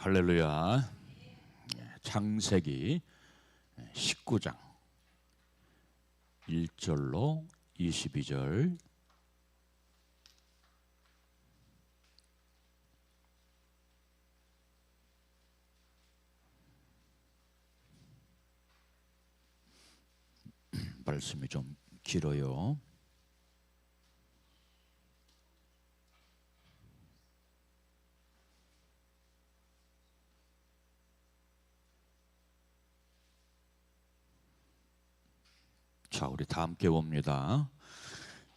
할렐루야. 창세기 19장 1절로 22절. 말씀이 좀 길어요. 자, 우리 다 함께 봅니다.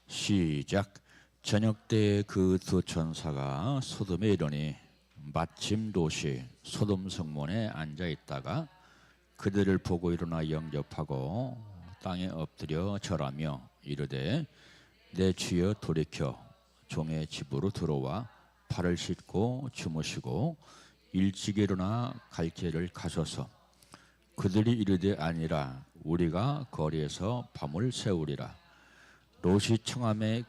시작. 저녁 때에 그 두 천사가 소돔에 이르니 마침 롯이 소돔 성문에 앉아 있다가 그들을 보고 일어나 영접하고 땅에 엎드려 절하며 이르되 내 주여 돌이켜 종의 집으로 들어와 발을 씻고 주무시고 일찍 일어나 갈 길을 가소서. 그들이 이르되 아니라 우리가 거리에서 밤을 새우리라. 롯이 청함에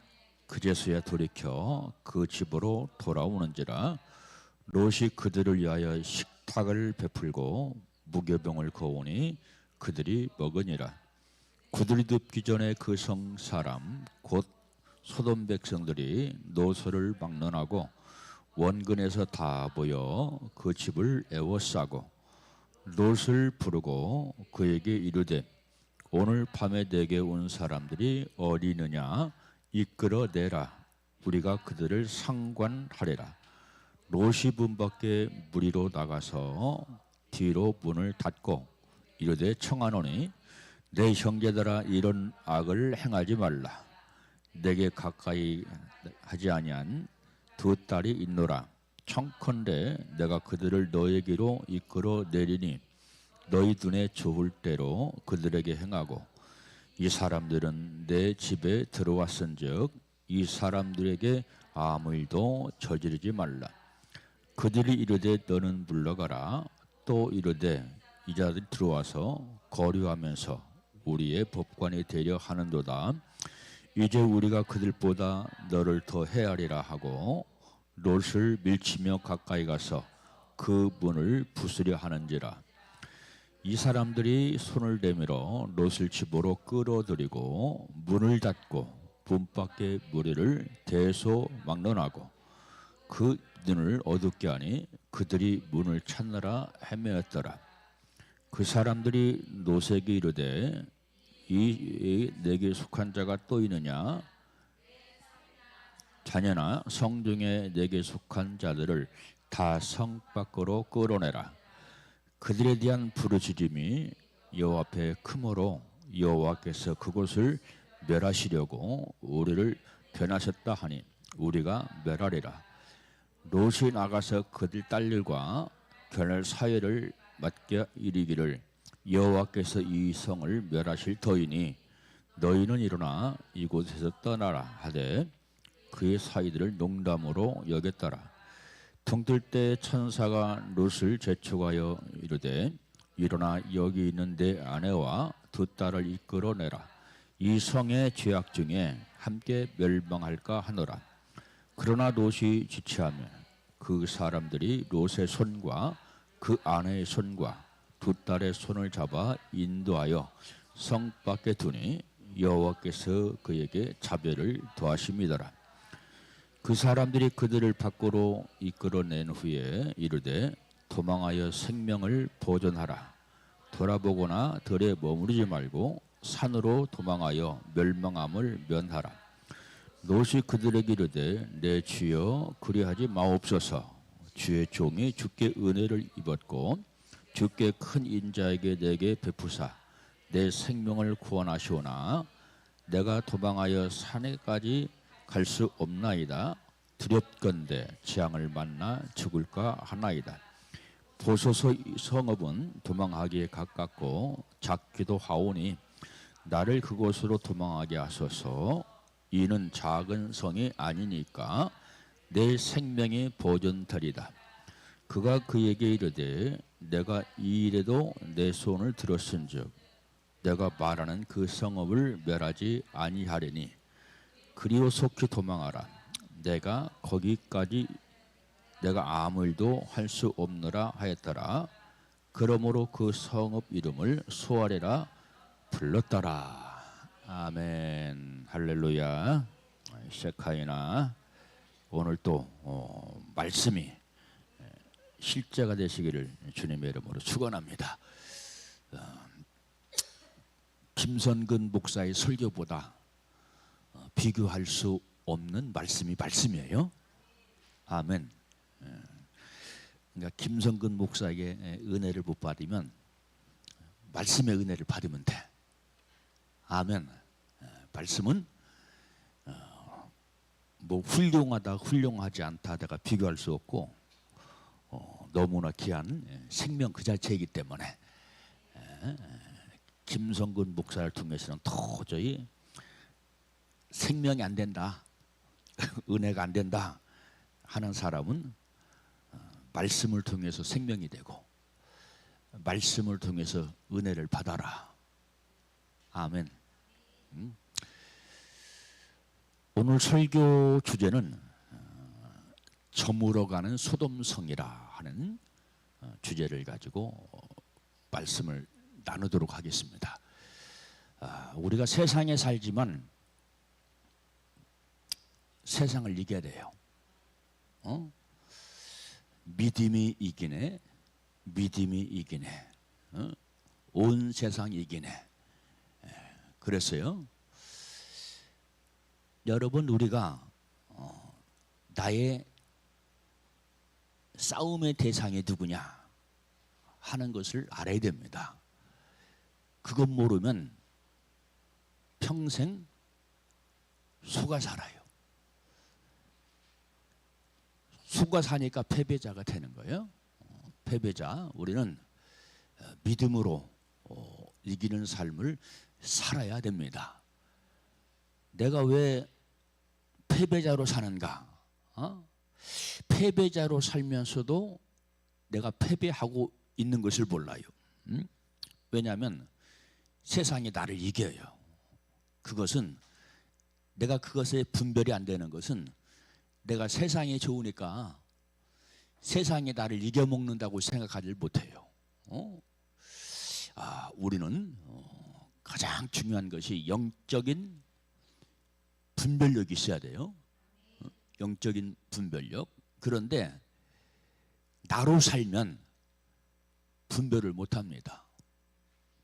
그제서야 돌이켜 그 집으로 돌아오는지라. 롯이 그들을 위하여 식탁을 베풀고 무교병을 거오니 그들이 먹으니라. 그들이 눕기 전에 그 성 사람 곧 소돔 백성들이 노소를 막론하고 원근에서 다 모여 그 집을 에워싸고 롯을 부르고 그에게 이르되 오늘 밤에 내게 온 사람들이 어디 있느냐 이끌어내라. 우리가 그들을 상관하리라. 롯이 문 밖에 무리로 나가서 뒤로 문을 닫고 이르되 청하노니 내 형제들아 이런 악을 행하지 말라. 내게 가까이 하지 아니한 두 딸이 있노라. 청컨대 내가 그들을 너에게로 이끌어 내리니 너희 눈에 좋을 대로 그들에게 행하고 이 사람들은 내 집에 들어왔은즉 이 사람들에게 아무 일도 저지르지 말라. 그들이 이르되 너는 물러가라. 또 이르되 이 자들이 들어와서 거류하면서 우리의 법관이 되려 하는도다. 이제 우리가 그들보다 너를 더 헤아리라 하고 롯을 밀치며 가까이 가서 그 문을 부수려 하는지라. 이 사람들이 손을 내밀어 롯을 집으로 끌어들이고 문을 닫고 문 밖에 무리를 대소 막론하고 그 눈을 어둡게 하니 그들이 문을 찾느라 헤매었더라. 그 사람들이 롯에게 이르되 이 내게 속한 자가 또 있느냐? 자녀나 성중에 내게 속한 자들을 다 성 밖으로 끌어내라. 그들에 대한 부르짖음이 여호와 앞에 크므로 여호와께서 그곳을 멸하시려고 우리를 변하셨다 하니 우리가 멸하리라. 롯이 나가서 그들 딸들과 결혼 사회를 맡겨 이르기를 여호와께서 이 성을 멸하실 터이니 너희는 일어나 이곳에서 떠나라 하되 그의 사이들을 농담으로 여겼더라. 동뜰 때 천사가 롯을 재촉하여 이르되 일어나 여기 있는 내 아내와 두 딸을 이끌어내라. 이 성의 죄악 중에 함께 멸망할까 하노라. 그러나 롯이 지체하며 그 사람들이 롯의 손과 그 아내의 손과 두 딸의 손을 잡아 인도하여 성 밖에 두니 여호와께서 그에게 자별을 더하심이더라. 그 사람들이 그들을 밖으로 이끌어낸 후에 이르되 도망하여 생명을 보존하라. 돌아보거나 들에 머무르지 말고 산으로 도망하여 멸망함을 면하라. 롯이 그들에게 이르되 내 주여 그리하지 마옵소서. 주의 종이 주께 은혜를 입었고 주께 큰 인자에게 내게 베푸사 내 생명을 구원하시오나 내가 도망하여 산에까지 갈 수 없나이다. 두렵건대 재앙을 만나 죽을까 하나이다. 보소서 이 성읍은 도망하기에 가깝고 작기도 하오니 나를 그곳으로 도망하게 하소서. 이는 작은 성이 아니니까 내 생명이 보존되리다. 그가 그에게 이르되 내가 이 일에도 내 손을 들었은즉 내가 말하는 그 성읍을 멸하지 아니하리니 그리고 속히 도망하라. 내가 거기까지 내가 아무 일도 할 수 없느라 하였더라. 그러므로 그 성읍 이름을 수아레라 불렀더라. 아멘. 할렐루야. 셰카이나 오늘 또 말씀이 실제가 되시기를 주님의 이름으로 축원합니다. 김선근 목사의 설교보다 비교할 수 없는 말씀이 말씀이에요. 아멘. 그러니까 김선근 목사에게 은혜를 못 받으면 말씀의 은혜를 받으면 돼. 아멘. 말씀은 뭐 훌륭하다 훌륭하지 않다 내가 비교할 수 없고 너무나 귀한 생명 그 자체이기 때문에 김성근 목사를 통해서는 도저히 생명이 안 된다 은혜가 안 된다 하는 사람은 말씀을 통해서 생명이 되고 말씀을 통해서 은혜를 받아라. 아멘. 오늘 설교 주제는 저물어가는 소돔성이라 하는 주제를 가지고 말씀을 나누도록 하겠습니다. 우리가 세상에 살지만 세상을 이겨야 돼요. 믿음이 이기네, 믿음이 이기네, 온 세상이 이기네. 그래서요, 여러분 우리가 나의 싸움의 대상이 누구냐 하는 것을 알아야 됩니다. 그것 모르면 평생 속아 살아요. 속아 사니까 패배자가 되는 거예요. 패배자, 우리는 믿음으로 이기는 삶을 살아야 됩니다. 내가 왜 패배자로 사는가? 패배자로 살면서도 내가 패배하고 있는 것을 몰라요. 왜냐하면 세상이 나를 이겨요. 그것은 내가 그것에 분별이 안 되는 것은 내가 세상이 좋으니까 세상이 나를 이겨먹는다고 생각하지 못해요. 우리는 가장 중요한 것이 영적인 분별력이 있어야 돼요. 영적인 분별력. 그런데 나로 살면 분별을 못합니다.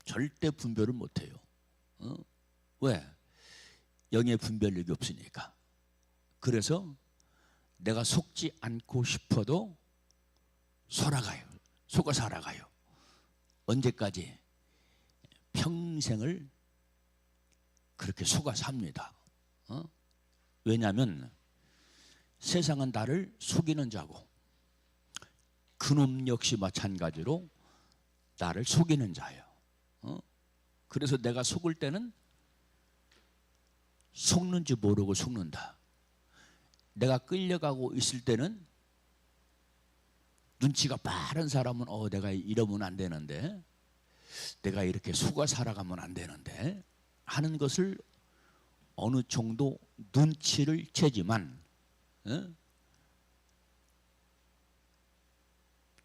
절대 분별을 못해요. 왜? 영의 분별력이 없으니까. 그래서 내가 속지 않고 싶어도 속아 살아가요. 언제까지? 평생을 그렇게 속아 삽니다. 왜냐하면 세상은 나를 속이는 자고 그놈 역시 마찬가지로 나를 속이는 자예요. 그래서 내가 속을 때는 속는지 모르고 속는다. 내가 끌려가고 있을 때는 눈치가 빠른 사람은 내가 이러면 안 되는데 내가 이렇게 속아 살아가면 안 되는데 하는 것을 어느 정도 눈치를 채지만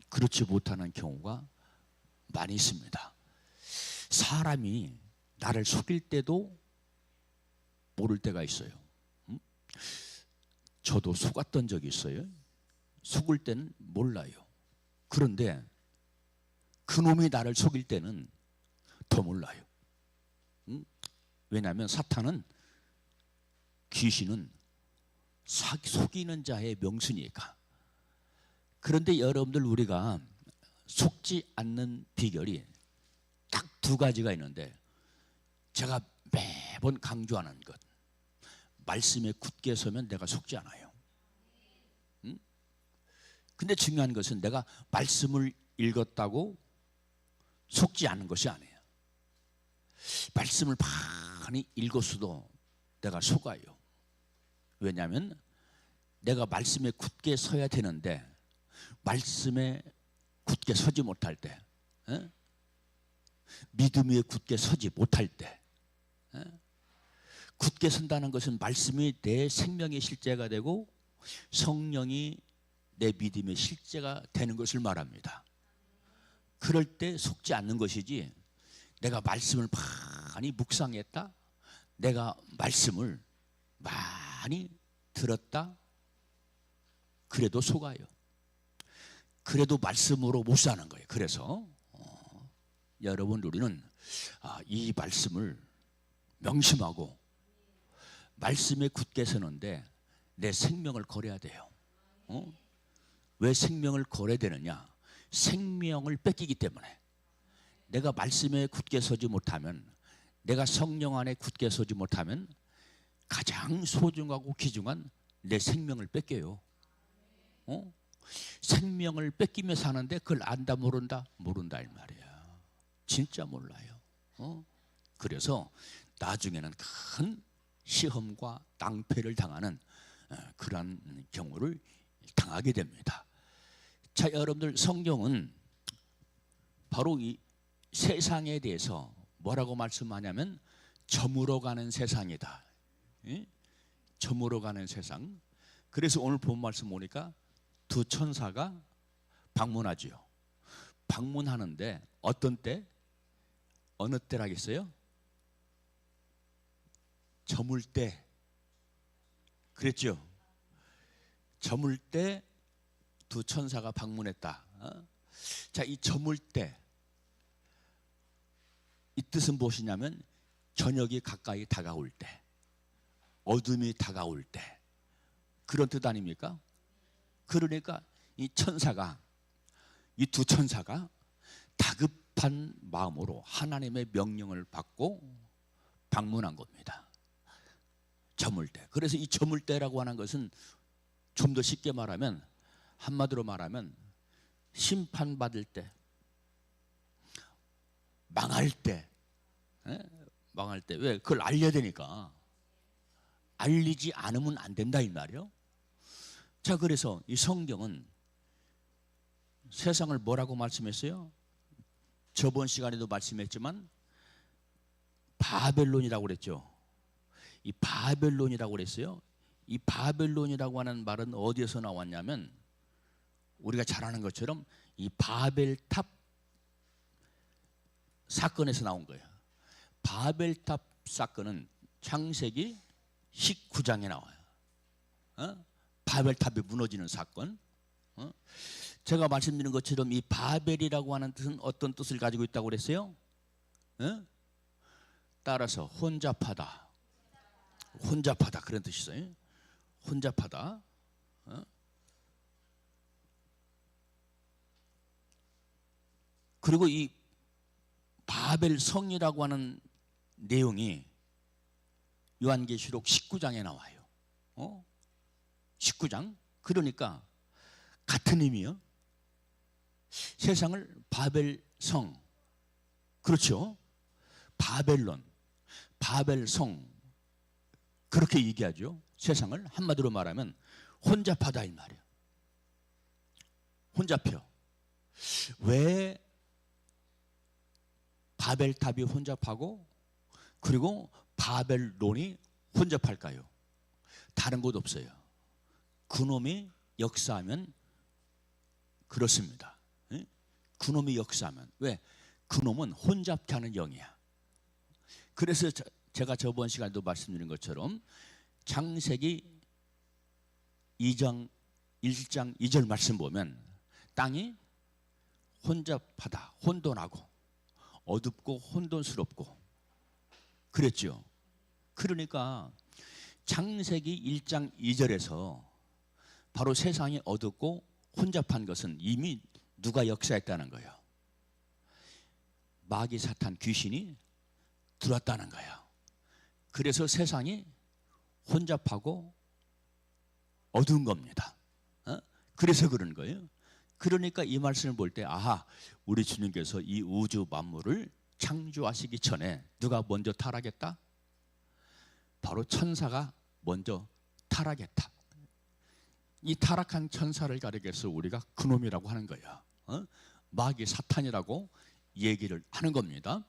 그렇지 못하는 경우가 많이 있습니다. 사람이 나를 속일 때도 모를 때가 있어요. 저도 속았던 적이 있어요. 속을 때는 몰라요. 그런데 그놈이 나를 속일 때는 더 몰라요. 왜냐하면 사탄은, 귀신은 속이는 자의 명수니까. 그런데 여러분들, 우리가 속지 않는 비결이 딱 두 가지가 있는데, 제가 매번 강조하는 것, 말씀에 굳게 서면 내가 속지 않아요. 근데 중요한 것은 내가 말씀을 읽었다고 속지 않은 것이 아니에요. 말씀을 많이 읽었어도 내가 속아요. 왜냐하면 내가 말씀에 굳게 서야 되는데 말씀에 굳게 서지 못할 때, 믿음 위에 굳게 서지 못할 때, 굳게 선다는 것은 말씀이 내 생명의 실제가 되고 성령이 내 믿음의 실제가 되는 것을 말합니다. 그럴 때 속지 않는 것이지, 내가 말씀을 많이 묵상했다, 내가 말씀을 많이 들었다, 그래도 속아요. 그래도 말씀으로 못 사는 거예요. 그래서 여러분, 우리는 이 말씀을 명심하고 말씀에 굳게 서는데 내 생명을 걸어야 돼요. 왜 생명을 걸어야 되느냐? 생명을 뺏기기 때문에. 내가 말씀에 굳게 서지 못하면, 내가 성령 안에 굳게 서지 못하면 가장 소중하고 귀중한 내 생명을 뺏겨요. 생명을 뺏기며 사는데 그걸 안다 모른다? 모른다 이 말이야. 진짜 몰라요. 그래서 나중에는 큰 시험과 낭패를 당하는 그러한 경우를 당하게 됩니다. 자, 여러분들, 성경은 바로 이 세상에 대해서 뭐라고 말씀하냐면 저물어 가는 세상이다. 저물어 가는 세상. 그래서 오늘 본 말씀 보니까 두 천사가 방문하지요. 방문하는데 어떤 때? 어느 때라겠어요? 저물 때. 그랬죠? 저물 때 두 천사가 방문했다. 자, 이 저물 때, 이 뜻은 무엇이냐면 저녁이 가까이 다가올 때, 어둠이 다가올 때, 그런 뜻 아닙니까? 그러니까 이 천사가, 이 두 천사가 다급한 마음으로 하나님의 명령을 받고 방문한 겁니다. 저물 때. 그래서 이 저물 때라고 하는 것은 좀 더 쉽게 말하면, 한마디로 말하면 심판받을 때, 망할 때. 망할 때. 왜? 그걸 알려야 되니까. 알리지 않으면 안 된다 이 말이요. 자, 그래서 이 성경은 세상을 뭐라고 말씀했어요? 저번 시간에도 말씀했지만 바벨론이라고 그랬죠. 이 바벨론이라고 그랬어요. 이 바벨론이라고 하는 말은 어디에서 나왔냐면, 우리가 잘 아는 것처럼 이 바벨탑 사건에서 나온 거예요. 바벨탑 사건은 창세기 19장에 나와요. 바벨탑이 무너지는 사건. 제가 말씀드린 것처럼 이 바벨이라고 하는 뜻은 어떤 뜻을 가지고 있다고 그랬어요? 따라서 혼잡하다. 혼잡하다, 그런 뜻이 있어요. 혼잡하다. 그리고 이 바벨 성이라고 하는 내용이 요한계시록 19장에 나와요. 19장. 그러니까 같은 의미요. 세상을 바벨 성, 그렇죠? 바벨론, 바벨 성, 그렇게 얘기하죠. 세상을 한마디로 말하면 혼잡하다 이 말이에요. 혼잡혀. 왜 바벨탑이 혼잡하고 그리고 바벨론이 혼잡할까요? 다른 곳 없어요. 그놈이 역사하면 그렇습니다. 그놈이 역사하면. 왜? 그놈은 혼잡지 않은 영이야. 그래서 제가 저번 시간에도 말씀드린 것처럼 창세기 2장 1장 2절 말씀 보면 땅이 혼잡하다, 혼돈하고 어둡고 혼돈스럽고 그랬죠. 그러니까 창세기 1장 2절에서 바로 세상이 어둡고 혼잡한 것은 이미 누가 역사했다는 거예요. 마귀 사탄 귀신이 들어왔다는 거예요. 그래서 세상이 혼잡하고 어두운 겁니다. 그래서 그런 거예요. 그러니까 이 말씀을 볼 때, 아하, 우리 주님께서 이 우주 만물을 창조하시기 전에 누가 먼저 타락했다? 바로 천사가 먼저 타락했다. 이 타락한 천사를 가리켜서 우리가 그놈이라고 하는 거야. 마귀 사탄이라고 얘기를 하는 겁니다.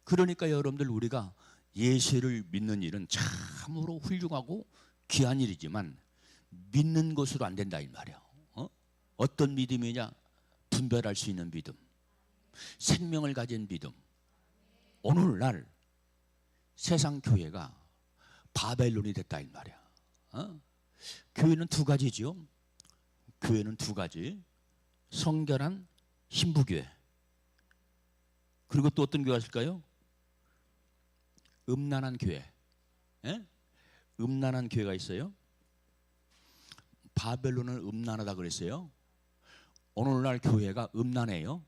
그러니까 여러분들, 우리가 예수를 믿는 일은 참으로 훌륭하고 귀한 일이지만 믿는 것으로 안 된다 이 말이야. 어떤 믿음이냐? 분별할 수 있는 믿음, 생명을 가진 믿음. 오늘날 세상 교회가 바벨론이 됐다 이 말이야. 교회는 두 가지죠. 교회는 두 가지. 성결한 신부교회. 그리고 또 어떤 교회가 있을까요? 음란한 교회. 예? 음란한 교회가 있어요. 바벨론은 음란하다 그랬어요. 오늘날 교회가 음란해요.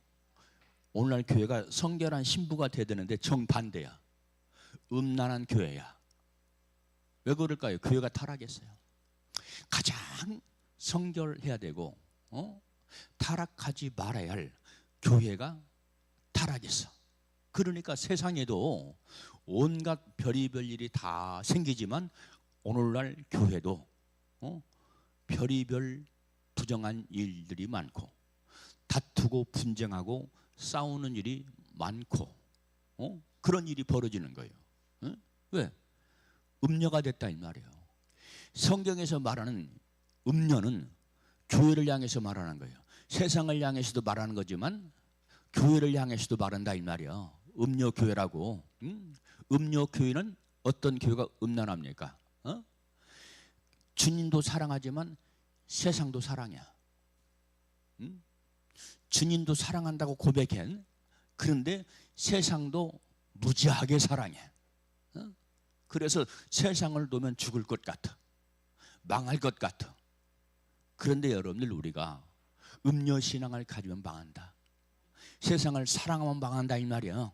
오늘날 교회가 성결한 신부가 돼야 되는데 정반대야. 음란한 교회야. 왜 그럴까요? 교회가 타락했어요. 가장 성결해야 되고 타락하지 말아야 할 교회가 타락했어. 그러니까 세상에도 온갖 별의별 일이 다 생기지만 오늘날 교회도 별의별 부정한 일들이 많고 다투고 분쟁하고 싸우는 일이 많고 그런 일이 벌어지는 거예요. 왜? 음녀가 됐다 이 말이에요. 성경에서 말하는 음녀는 교회를 향해서 말하는 거예요. 세상을 향해서도 말하는 거지만 교회를 향해서도 말한다 이 말이에요. 음녀 교회라고. 음녀 교회는 어떤 교회가 음란합니까? 주님도 사랑하지만 세상도 사랑해. 주님도 사랑한다고 고백해. 그런데 세상도 무지하게 사랑해. 그래서 세상을 놓으면 죽을 것 같아. 망할 것 같아. 그런데 여러분들 우리가 음녀신앙을 가지면 망한다. 세상을 사랑하면 망한다 이 말이야.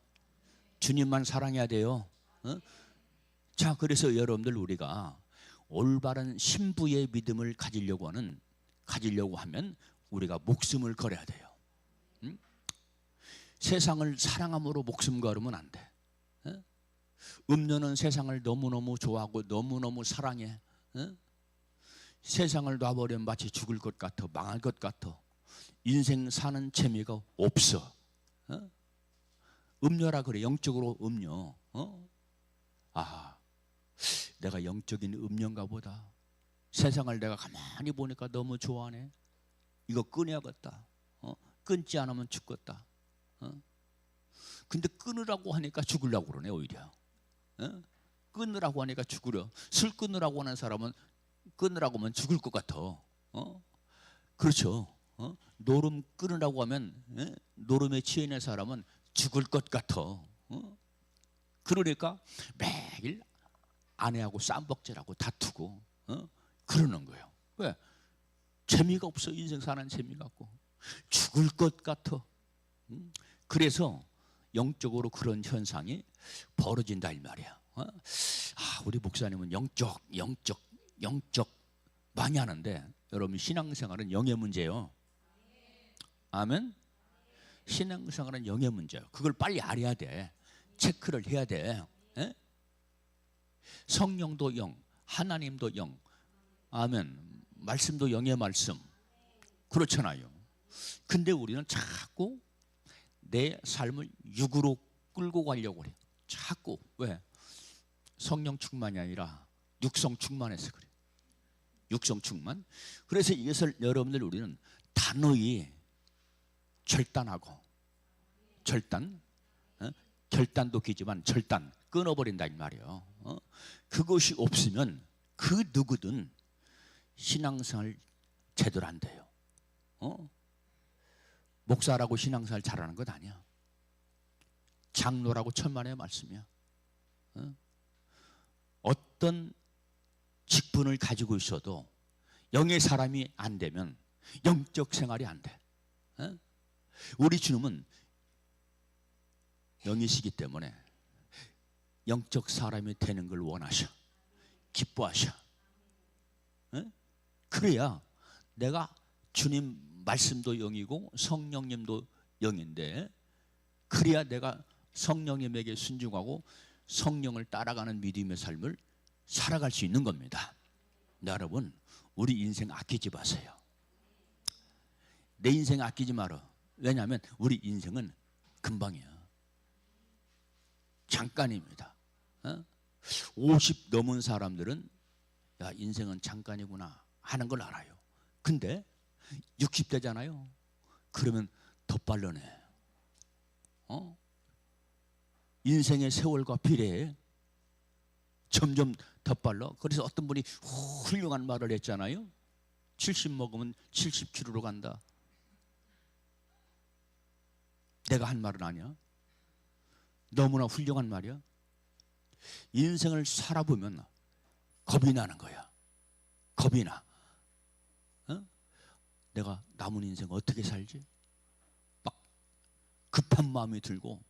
주님만 사랑해야 돼요. 자, 그래서 여러분들 우리가 올바른 신부의 믿음을 가지려고 하면 우리가 목숨을 걸어야 돼요. 세상을 사랑함으로 목숨 걸으면 안 돼. 음녀는 세상을 너무너무 좋아하고 너무너무 사랑해. 세상을 놔버리면 마치 죽을 것 같아. 망할 것 같아. 인생 사는 재미가 없어. 음녀라 그래. 영적으로 음녀. 내가 영적인 음녀인가 보다. 세상을 내가 가만히 보니까 너무 좋아하네. 이거 끊어야겠다. 끊지 않으면 죽겠다. 근데 끊으라고 하니까 죽으려고 그러네 오히려. 끊으라고 하니까 죽으려. 술 끊으라고 하는 사람은 끊으라고 하면 죽을 것 같아. 그렇죠. 노름 끊으라고 하면 노름에 취해 있는 사람은 죽을 것 같아. 그러니까 매일 아내하고 쌈박질하고 다투고 그러는 거예요. 왜? 재미가 없어. 인생 사는 재미가 없고 죽을 것 같아. 그래서 영적으로 그런 현상이 벌어진다 이 말이야. 우리 목사님은 영적 많이 하는데 여러분 신앙생활은 영의 문제예요. 아멘. 신앙생활은 영의 문제예요. 그걸 빨리 알아야 돼. 체크를 해야 돼. 성령도 영, 하나님도 영. 아멘. 말씀도 영의 말씀. 그렇잖아요. 근데 우리는 자꾸 내 삶을 육으로 끌고 가려고 그래. 자꾸. 왜? 성령 충만이 아니라 육성 충만해서 그래. 육성 충만. 그래서 이것을 여러분들 우리는 단호히 절단하고 결단도 기지만 절단 끊어버린다 이 말이에요. 그것이 없으면 그 누구든 신앙생활 제대로 안 돼요. 목사라고 신앙생활 잘하는 것 아니야. 장로라고 천만의 말씀이야. 어떤 직분을 가지고 있어도 영의 사람이 안 되면 영적 생활이 안 돼. 우리 주님은 영이시기 때문에 영적 사람이 되는 걸 원하셔. 기뻐하셔. 그래야 내가 주님 말씀도 영이고 성령님도 영인데 그래야 내가 성령님에게 순종하고 성령을 따라가는 믿음의 삶을 살아갈 수 있는 겁니다. 여러분 우리 인생 아끼지 마세요. 내 인생 아끼지 마라. 왜냐하면 우리 인생은 금방이야. 잠깐입니다. 50 넘은 사람들은 야 인생은 잠깐이구나 하는 걸 알아요. 근데 60대잖아요. 그러면 더 빨라내. 인생의 세월과 비례해 점점 더 빨라. 그래서 어떤 분이 훌륭한 말을 했잖아요. 70 먹으면 70km로 간다. 내가 한 말은 아니야. 너무나 훌륭한 말이야. 인생을 살아보면 겁이 나는 거야. 겁이 나. 내가 남은 인생 어떻게 살지? 막 급한 마음이 들고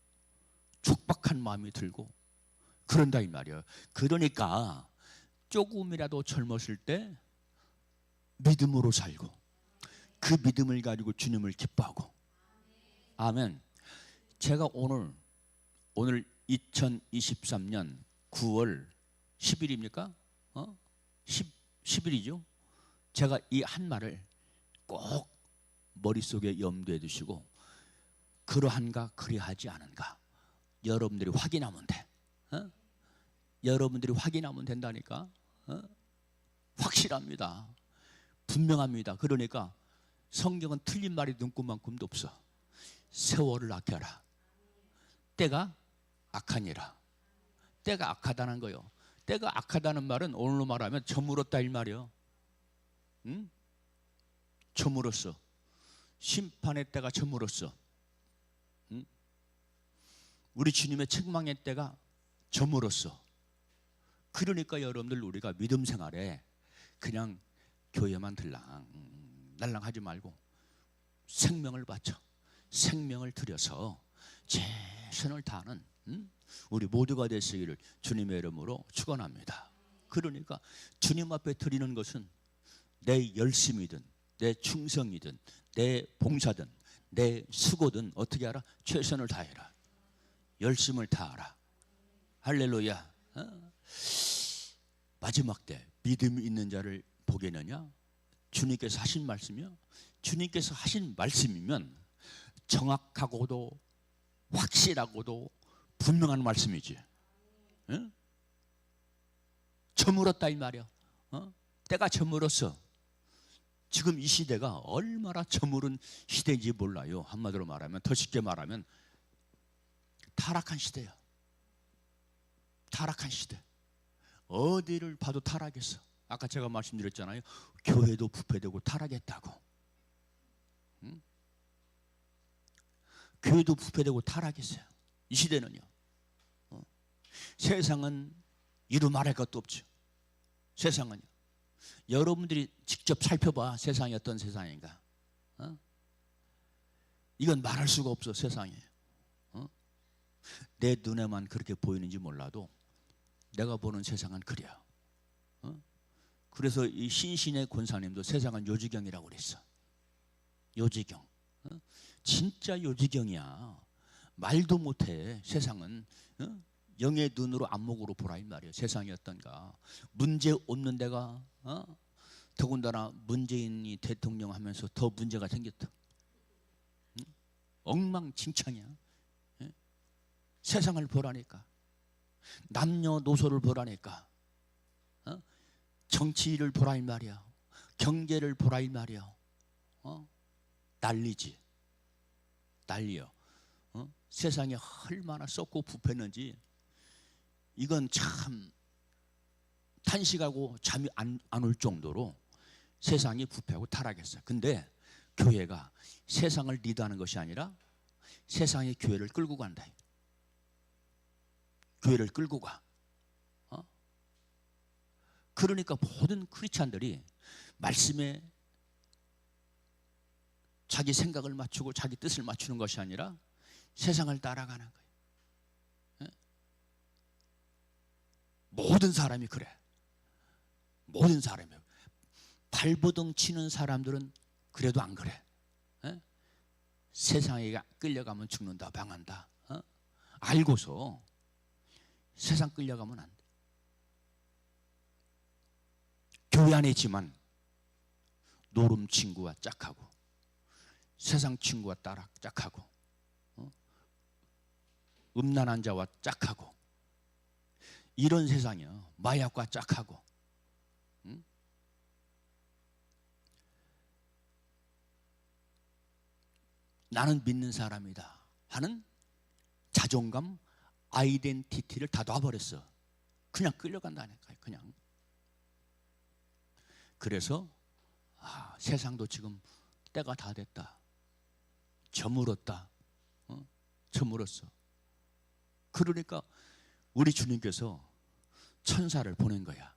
촉박한 마음이 들고 그런다 이 말이야. 그러니까 조금이라도 젊었을 때 믿음으로 살고 그 믿음을 가지고 주님을 기뻐하고. 아멘. 제가 오늘 2023년 9월 10일입니까? 10일이죠. 제가 이 한 말을 꼭 머릿속에 염두에 두시고 그러한가 그리하지 않은가 여러분들이 확인하면 돼. 여러분들이 확인하면 된다니까. 확실합니다. 분명합니다. 그러니까 성경은 틀린 말이 눈꼽만큼도 없어. 세월을 아껴라. 때가 악하니라. 때가 악하다는 거요. 때가 악하다는 말은 오늘로 말하면 저물었다 이 말이요. 응? 저물었어. 심판의 때가 저물었어. 응? 우리 주님의 책망의 때가 저물었어. 그러니까 여러분들 우리가 믿음 생활에 그냥 교회만 날랑하지 말고 생명을 바쳐 생명을 들여서 최선을 다하는 우리 모두가 되시기를 주님의 이름으로 축원합니다. 그러니까 주님 앞에 드리는 것은 내 열심이든 내 충성이든 내 봉사든 내 수고든 어떻게 하라? 최선을 다해라. 열심을 다하라. 할렐루야. 마지막 때 믿음이 있는 자를 보겠느냐? 주님께서 하신 말씀이요. 주님께서 하신 말씀이면 정확하고도 확실하고도 분명한 말씀이지. 응? 저물었다 이 말이야. 때가 저물었어. 지금 이 시대가 얼마나 저물은 시대인지 몰라요. 한마디로 말하면, 더 쉽게 말하면 타락한 시대야. 타락한 시대. 어디를 봐도 타락했어. 아까 제가 말씀드렸잖아요. 교회도 부패되고 타락했다고. 응? 교회도 부패되고 타락했어요. 이 시대는요. 세상은 이루 말할 것도 없죠. 세상은요. 여러분들이 직접 살펴봐. 세상이 어떤 세상인가. 이건 말할 수가 없어. 세상에. 내 눈에만 그렇게 보이는지 몰라도 내가 보는 세상은 그래요. 그래서 이 신신의 권사님도 세상은 요지경이라고 그랬어. 요지경. 진짜 요지경이야. 말도 못해. 세상은 영의 눈으로 안목으로 보라 이 말이에요. 세상이 어떤가. 문제 없는 데가 더군다나 문재인이 대통령 하면서 더 문제가 생겼다. 엉망진창이야. 세상을 보라니까. 남녀노소를 보라니까. 정치를 보라 이 말이야. 경제를 보라 이 말이야. 난리지. 난리요. 세상에 얼마나 썩고 부패는지 이건 참 탄식하고 잠이 안 올 정도로 세상이 부패하고 타락했어요. 근데 교회가 세상을 리드하는 것이 아니라 세상이 교회를 끌고 간다. 교회를 끌고 가. 그러니까 모든 크리스찬들이 말씀에 자기 생각을 맞추고 자기 뜻을 맞추는 것이 아니라 세상을 따라가는 거예요. 모든 사람이 그래. 모든 사람이. 발버둥 치는 사람들은 그래도 안 그래. 세상에 끌려가면 죽는다, 망한다. 알고서 세상 끌려가면 안 돼. 교회 안에 있지만 노름 친구와 짝하고 세상 친구와 따라 짝하고 음란한 자와 짝하고 이런 세상이요. 마약과 짝하고 나는 믿는 사람이다 하는 자존감, 아이덴티티를 다 놔버렸어. 그냥 끌려간다니까요. 그냥. 그래서 세상도 지금 때가 다 됐다. 저물었다. 저물었어. 그러니까 우리 주님께서 천사를 보낸 거야.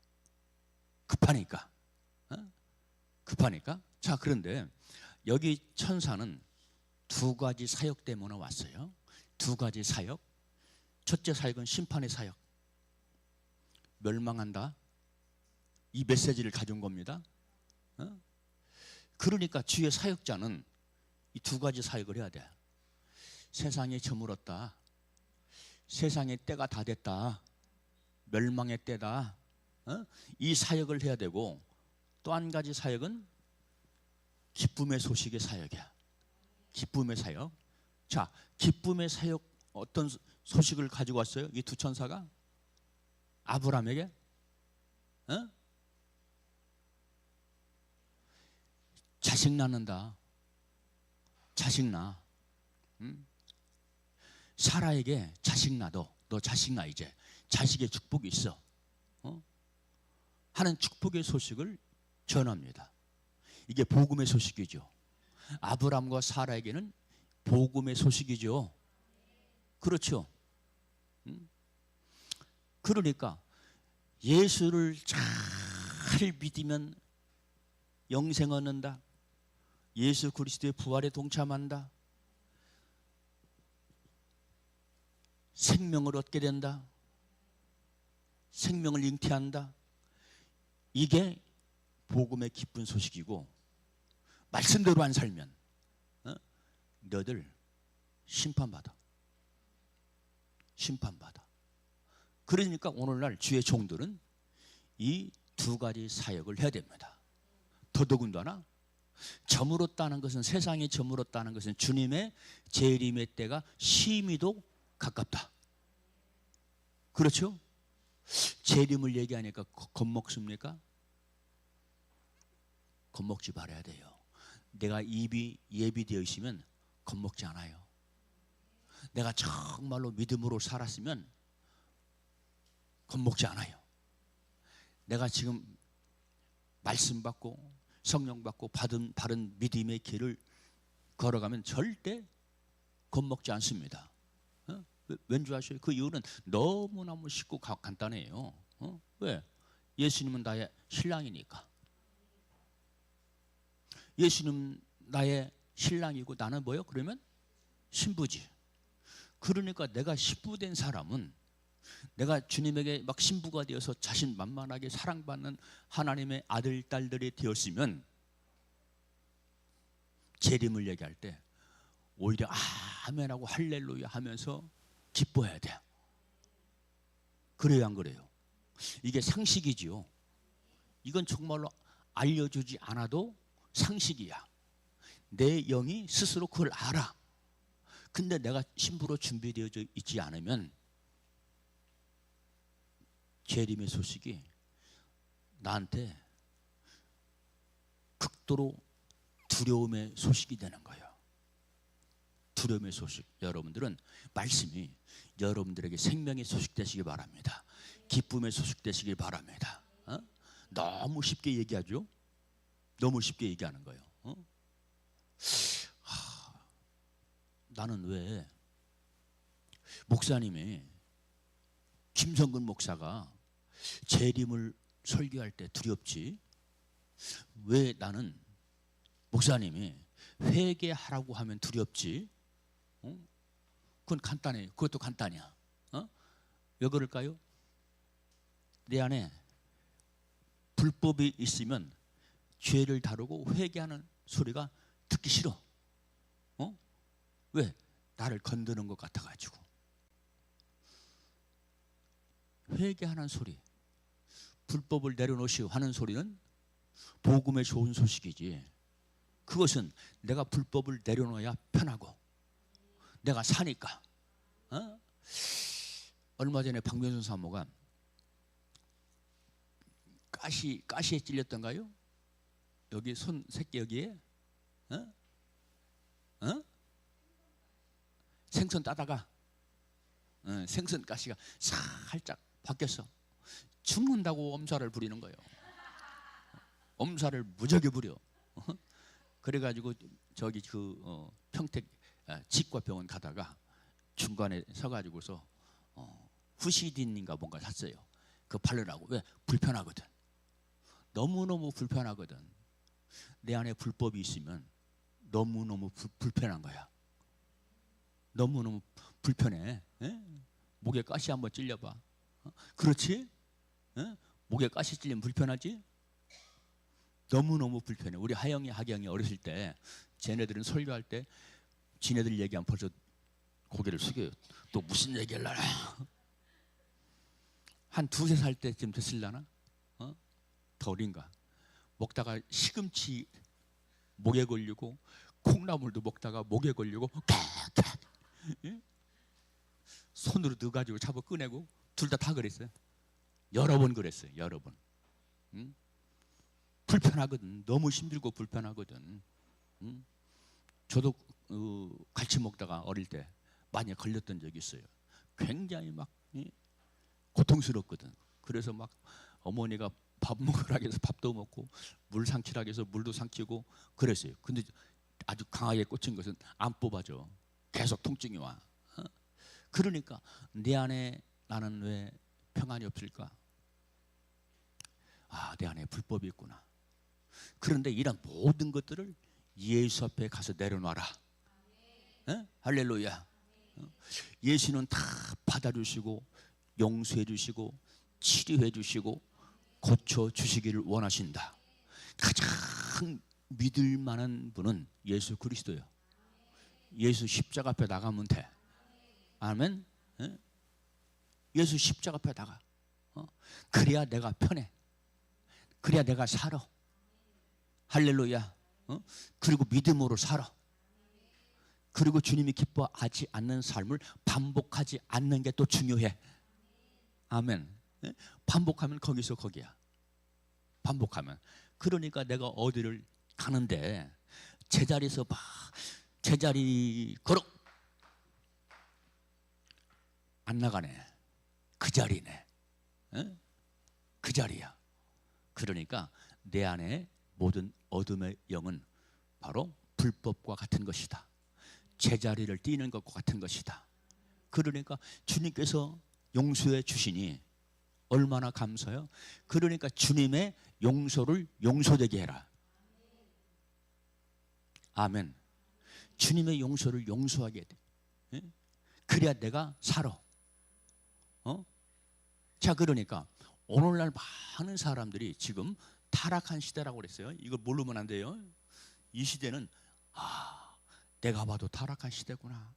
급하니까. 급하니까. 자, 그런데 여기 천사는 두 가지 사역 때문에 왔어요. 두 가지 사역. 첫째 사역은 심판의 사역. 멸망한다. 이 메시지를 가져온 겁니다. 그러니까 주의 사역자는 이 두 가지 사역을 해야 돼. 세상이 저물었다. 세상의 때가 다 됐다. 멸망의 때다. 이 사역을 해야 되고, 또 한 가지 사역은 기쁨의 소식의 사역이야. 기쁨의 사역. 자, 기쁨의 사역 어떤 소식을 가지고 왔어요? 이 두 천사가 아브라함에게 자식 낳는다. 자식 낳아. 사라에게 자식 낳아. 너 자식 낳아. 이제 자식의 축복이 있어. 하는 축복의 소식을 전합니다. 이게 복음의 소식이죠. 아브라함과 사라에게는 복음의 소식이죠. 그렇죠. 그러니까 예수를 잘 믿으면 영생 얻는다. 예수 그리스도의 부활에 동참한다. 생명을 얻게 된다. 생명을 잉태한다. 이게 복음의 기쁜 소식이고, 말씀대로 안 살면 너들 심판받아. 심판받아. 그러니까 오늘날 주의 종들은 이 두 가지 사역을 해야 됩니다. 더더군다나 저물었다는 것은, 세상이 저물었다는 것은 주님의 재림의 때가 심히도 가깝다. 그렇죠? 재림을 얘기하니까 겁먹습니까? 겁먹지 말아야 돼요. 내가 입이 예비되어 있으면 겁먹지 않아요. 내가 정말로 믿음으로 살았으면 겁먹지 않아요. 내가 지금 말씀 받고 성령 받고 받은 바른 믿음의 길을 걸어가면 절대 겁먹지 않습니다. 왠지 아셔요? 그 이유는 너무너무 쉽고 간단해요. 왜? 예수님은 나의 신랑이니까. 예수님 나의 신랑이고 나는 뭐요? 그러면 신부지. 그러니까 내가 신부된 사람은, 내가 주님에게 막 신부가 되어서 자신만만하게 사랑받는 하나님의 아들, 딸들이 되었으면 재림을 얘기할 때 오히려 아멘하고 할렐루야 하면서 기뻐해야 돼요. 그래요, 안 그래요? 이게 상식이지요. 이건 정말로 알려주지 않아도 상식이야. 내 영이 스스로 그걸 알아. 근데 내가 신부로 준비되어져 있지 않으면 재림의 소식이 나한테 극도로 두려움의 소식이 되는 거예요. 두려움의 소식. 여러분들은 말씀이 여러분들에게 생명의 소식 되시기 바랍니다. 기쁨의 소식 되시기 바랍니다. 너무 쉽게 얘기하죠. 너무 쉽게 얘기하는 거예요. 나는 왜 목사님이, 김성근 목사가 재림을 설교할 때 두렵지? 왜 나는 목사님이 회개하라고 하면 두렵지? 그건 간단해요. 그것도 간단이야. 왜 그럴까요? 내 안에 불법이 있으면 죄를 다루고 회개하는 소리가 듣기 싫어. 왜? 나를 건드는 것 같아가지고. 회개하는 소리, 불법을 내려놓으시오 하는 소리는 복음의 좋은 소식이지. 그것은 내가 불법을 내려놓아야 편하고 내가 사니까. 얼마 전에 박명순 사모가 가시에 찔렸던가요? 여기 손 새끼 여기에? 생선 따다가 생선 가시가 살짝 바뀌었어. 죽는다고 엄살을 부리는 거예요. 엄살을 무지하게 부려. 그래가지고 저기 평택 치과병원 가다가 중간에 서가지고서 후시딘인가 뭔가 샀어요. 그 바르라고. 왜? 불편하거든. 너무너무 불편하거든. 내 안에 불법이 있으면 너무너무 불편한 거야. 너무너무 불편해. 목에 가시 한번 찔려봐. 그렇지? 목에 가시 찔리면 불편하지? 너무너무 불편해. 우리 하영이, 하경이 어렸을 때 쟤네들은 설교할 때 지네들 얘기하면 벌써 고개를 숙여요. 또 무슨 얘기를 하나? 한 두세 살 때쯤 됐을라나? 더 어린가? 먹다가 시금치 목에 걸리고 콩나물도 먹다가 목에 걸리고 손으로 넣어가지고 잡아 꺼내고 둘 다 그랬어요. 여러 번 그랬어요. 여러 번. 불편하거든. 너무 힘들고 불편하거든. 저도 같이 먹다가 어릴 때 많이 걸렸던 적이 있어요. 굉장히 막 고통스럽거든. 그래서 막 어머니가 밥 먹으라 해서 밥도 먹고 물 삼키라 해서 물도 삼키고 그랬어요. 근데 아주 강하게 꽂힌 것은 안 뽑아져. 계속 통증이 와. 그러니까 내 안에 나는 왜 평안이 없을까? 아, 내 안에 불법이 있구나. 그런데 이런 모든 것들을 예수 앞에 가서 내려놔라. 할렐루야. 예수는 다 받아주시고 용서해 주시고 치료해 주시고 고쳐주시기를 원하신다. 가장 믿을 만한 분은 예수 그리스도예요. 예수 십자가 앞에 나가면 돼. 아멘. 예수 십자가 앞에 나가. 그래야 내가 편해. 그래야 내가 살아. 할렐루야. 그리고 믿음으로 살아. 그리고 주님이 기뻐하지 않는 삶을 반복하지 않는 게 또 중요해. 아멘. 반복하면 거기서 거기야. 반복하면. 그러니까 내가 어디를 가는데 제자리에서 막 제자리 걸어 안 나가네. 그 자리네. 그 자리야. 그러니까 내 안에 모든 어둠의 영은 바로 불법과 같은 것이다. 제자리를 뛰는 것과 같은 것이다. 그러니까 주님께서 용서해 주시니 얼마나 감사해요. 그러니까 주님의 용서를 용서되게 해라. 아멘. 주님의 용서를 용서하게 돼. 그래야 내가 살아. 자, 그러니까 오늘날 많은 사람들이 지금 타락한 시대라고 그랬어요. 이걸 모르면 안 돼요. 이 시대는 내가 봐도 타락한 시대구나.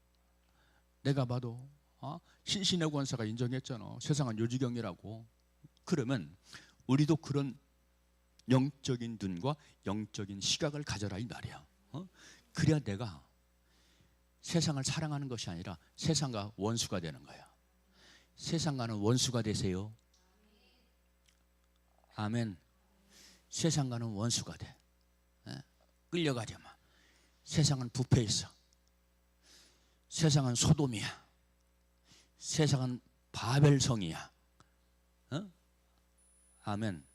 내가 봐도 신신의 권사가 인정했잖아. 세상은 요지경이라고. 그러면 우리도 그런 영적인 눈과 영적인 시각을 가져라 이 말이야. 그래야 내가 세상을 사랑하는 것이 아니라 세상과 원수가 되는 거야. 세상과는 원수가 되세요. 아멘. 세상과는 원수가 돼. 끌려가지 마. 세상은 부패했어. 세상은 소돔이야. 세상은 바벨성이야. 아멘.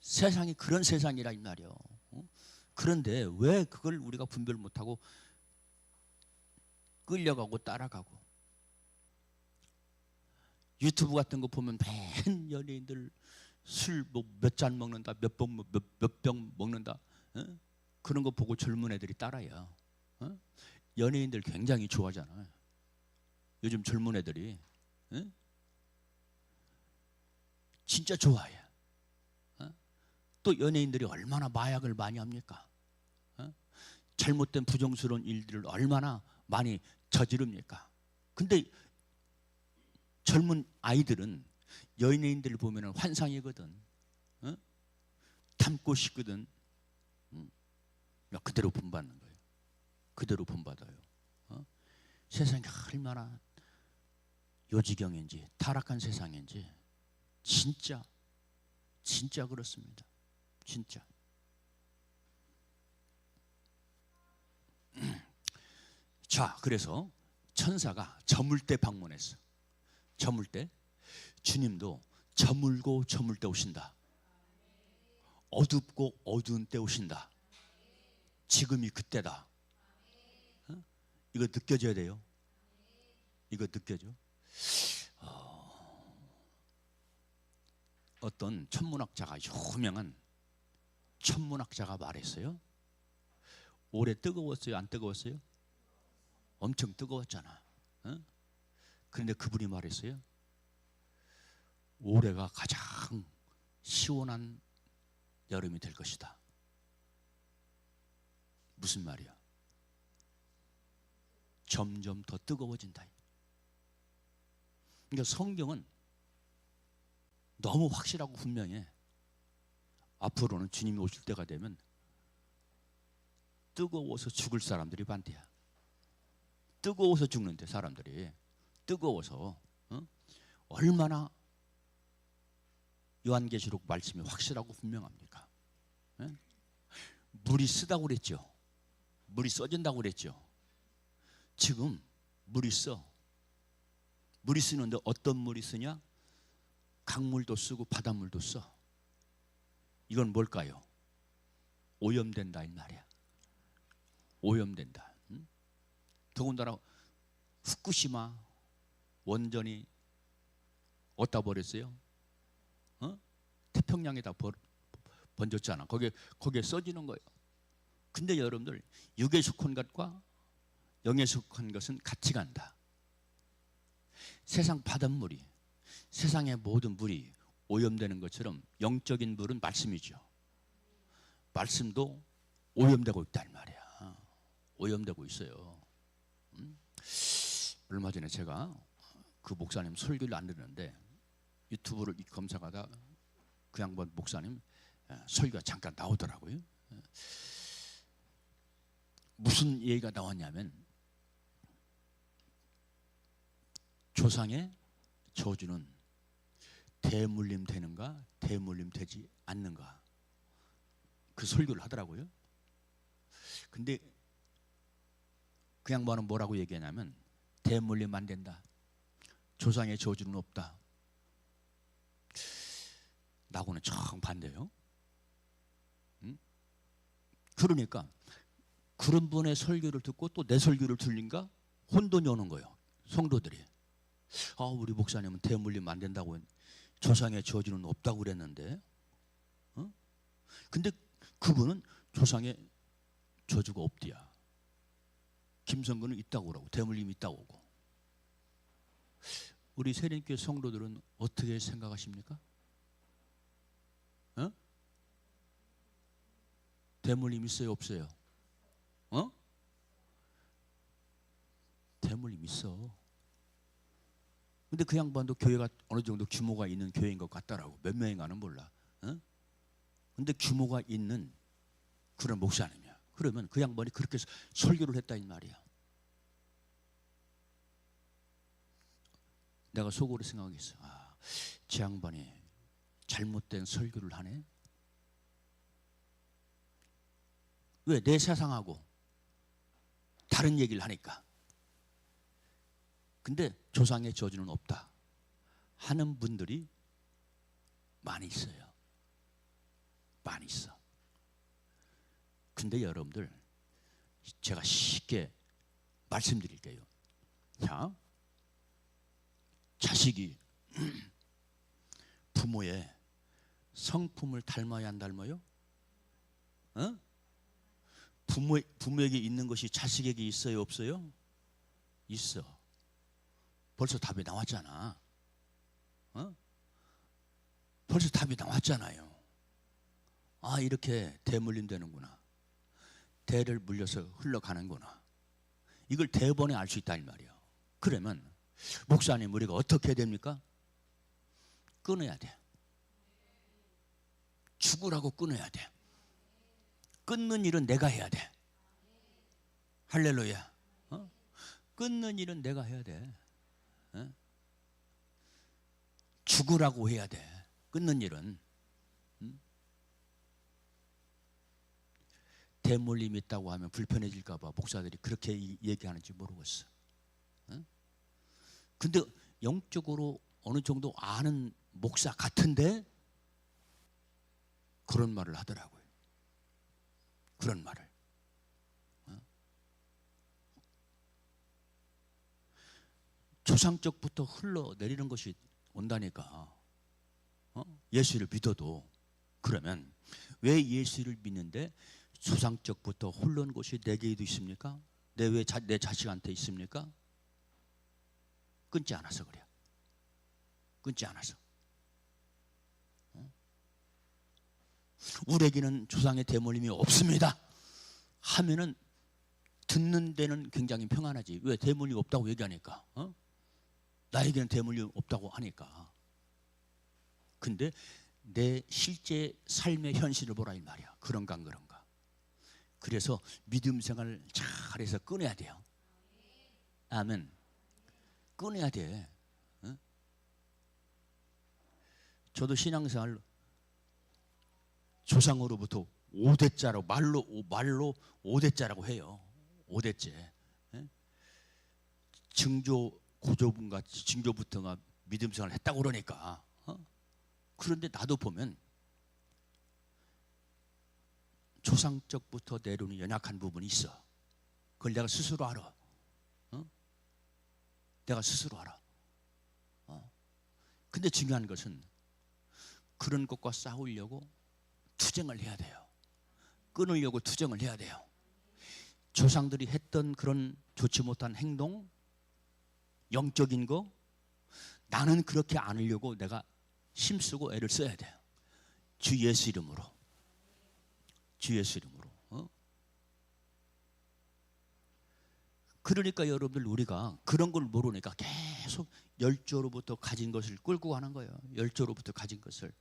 세상이 그런 세상이라 이 말이요. 그런데 왜 그걸 우리가 분별 못하고 끌려가고 따라가고. 유튜브 같은 거 보면 맨 연예인들 술 뭐 몇 잔 먹는다, 몇 병 먹는다, 그런 거 보고 젊은 애들이 따라요. 연예인들 굉장히 좋아하잖아요. 요즘 젊은 애들이 진짜 좋아해. 또 연예인들이 얼마나 마약을 많이 합니까? 잘못된 부정스러운 일들을 얼마나 많이 저지릅니까? 근데 젊은 아이들은 연예인들을 보면 환상이거든. 닮고 싶거든. 그대로 본받는 거예요. 그대로 본받아요. 세상이 얼마나 요지경인지 타락한 세상인지 진짜 그렇습니다. 진짜. 자, 그래서 천사가 저물 때 방문했어. 저물 때. 주님도 저물고 저물 때 오신다. 어둡고 어두운 때 오신다. 지금이 그때다. 어? 이거 느껴져야 돼요. 이거 느껴져. 어떤 천문학자가, 유명한 천문학자가 말했어요. 올해 뜨거웠어요? 안 뜨거웠어요? 엄청 뜨거웠잖아. 어? 그런데 그분이 말했어요. 올해가 가장 시원한 여름이 될 것이다. 무슨 말이야? 점점 더 뜨거워진다. 그러니까 성경은 너무 확실하고 분명해. 앞으로는 주님이 오실 때가 되면 뜨거워서 죽을 사람들이 반대야. 뜨거워서 죽는데 사람들이. 뜨거워서. 얼마나 요한계시록 말씀이 확실하고 분명합니까? 물이 쓰다고 그랬죠. 물이 써진다고 그랬죠. 지금 물이 써. 물이 쓰는데 어떤 물이 쓰냐? 강물도 쓰고 바닷물도 써. 이건 뭘까요? 오염된다 이 말이야. 오염된다. 더군다나 후쿠시마 원전이 어디다 버렸어요? 태평양에다 번졌잖아. 거기에 써지는 거예요. 근데 여러분들, 육에 속한 것과 영에 속한 것은 같이 간다. 세상 바닷물이, 세상의 모든 물이 오염되는 것처럼 영적인 물은 말씀이죠. 말씀도 오염되고 있다 이 말이야. 오염되고 있어요. 얼마 전에 제가 그 목사님 설교를 안 듣는데 유튜브를 검색하다 그 양반 목사님 설교가 잠깐 나오더라고요. 무슨 얘기가 나왔냐면 조상의 저주는 대물림 되는가 대물림 되지 않는가, 그 설교를 하더라고요. 근데 그 양반은 뭐라고 얘기하냐면 대물림 안 된다. 조상의 저주는 없다. 나하고는 정반대요. 그러니까 그런 분의 설교를 듣고 또 내 설교를 들린가 혼돈이 오는 거예요. 성도들이. 우리 목사님은 대물림 안 된다고, 조상의 저주는 없다고 그랬는데, 근데 그분은 조상의 저주가 없디야. 김성근은 있다고 그러고 대물림이 있다고 하고. 우리 세린교회 성도들은 어떻게 생각하십니까? 대물림 있어요 없어요? 대물림 있어. 근데 그 양반도 교회가 어느 정도 규모가 있는 교회인 것 같더라고. 몇 명인가는 몰라. 근데 규모가 있는 그런 목사님이야. 그러면 그 양반이 그렇게 설교를 했다 이 말이야. 내가 속으로 생각했어. 제 양반이 잘못된 설교를 하네. 왜? 내 세상하고 다른 얘기를 하니까. 근데 조상의 저주는 없다 하는 분들이 많이 있어요. 많이 있어. 근데 여러분들, 제가 쉽게 말씀드릴게요. 자, 자식이 부모의 성품을 닮아야 안 닮아요? 부모에게 있는 것이 자식에게 있어요 없어요? 있어. 벌써 답이 나왔잖아. 벌써 답이 나왔잖아요. 이렇게 대물림 되는구나. 대를 물려서 흘러가는구나. 이걸 대번에 알 수 있다 이 말이에요. 그러면 목사님, 우리가 어떻게 해야 됩니까? 끊어야 돼. 죽으라고 끊어야 돼. 끊는 일은 내가 해야 돼. 할렐루야. 끊는 일은 내가 해야 돼. 죽으라고 해야 돼. 끊는 일은. 대물림이 있다고 하면 불편해질까 봐 목사들이 그렇게 얘기하는지 모르겠어. 응? 근데 영적으로 어느 정도 아는 목사 같은데 그런 말을 하더라고요. 그런 말을. 조상적부터 흘러내리는 것이 온다니까. 예수를 믿어도. 그러면 왜 예수를 믿는데 조상적부터 흘러온 것이 내게도 있습니까? 내 자식한테 있습니까? 끊지 않아서 그래요. 끊지 않아서. 우리에게는 조상의 대물림이 없습니다 하면은 듣는 데는 굉장히 평안하지. 왜? 대물림 없다고 얘기하니까. 나에게는 대물림 없다고 하니까. 근데 내 실제 삶의 현실을 보라 이 말이야. 그런가 안 그런가. 그래서 믿음 생활을 잘해서 끊어야 돼요. 아멘. 끊어야 돼. 저도 신앙생활 조상으로부터 5대자라고 말로 5대자라고 해요. 5대째. 증조 고조분같이 증조부터가 믿음생활을 했다고 그러니까. 그런데 나도 보면 조상적부터 내려오는 연약한 부분이 있어. 그걸 내가 스스로 알아. 내가 스스로 알아. 근데 중요한 것은 그런 것과 싸우려고 투쟁을 해야 돼요. 끊으려고 투쟁을 해야 돼요. 조상들이 했던 그런 좋지 못한 행동, 영적인 거, 나는 그렇게 안 하려고 내가 힘쓰고 애를 써야 돼요. 주 예수 이름으로. 주 예수 이름으로. 그러니까 여러분들 우리가 그런 걸 모르니까 계속 열조로부터 가진 것을 끌고 가는 거예요. 열조로부터 가진 것을.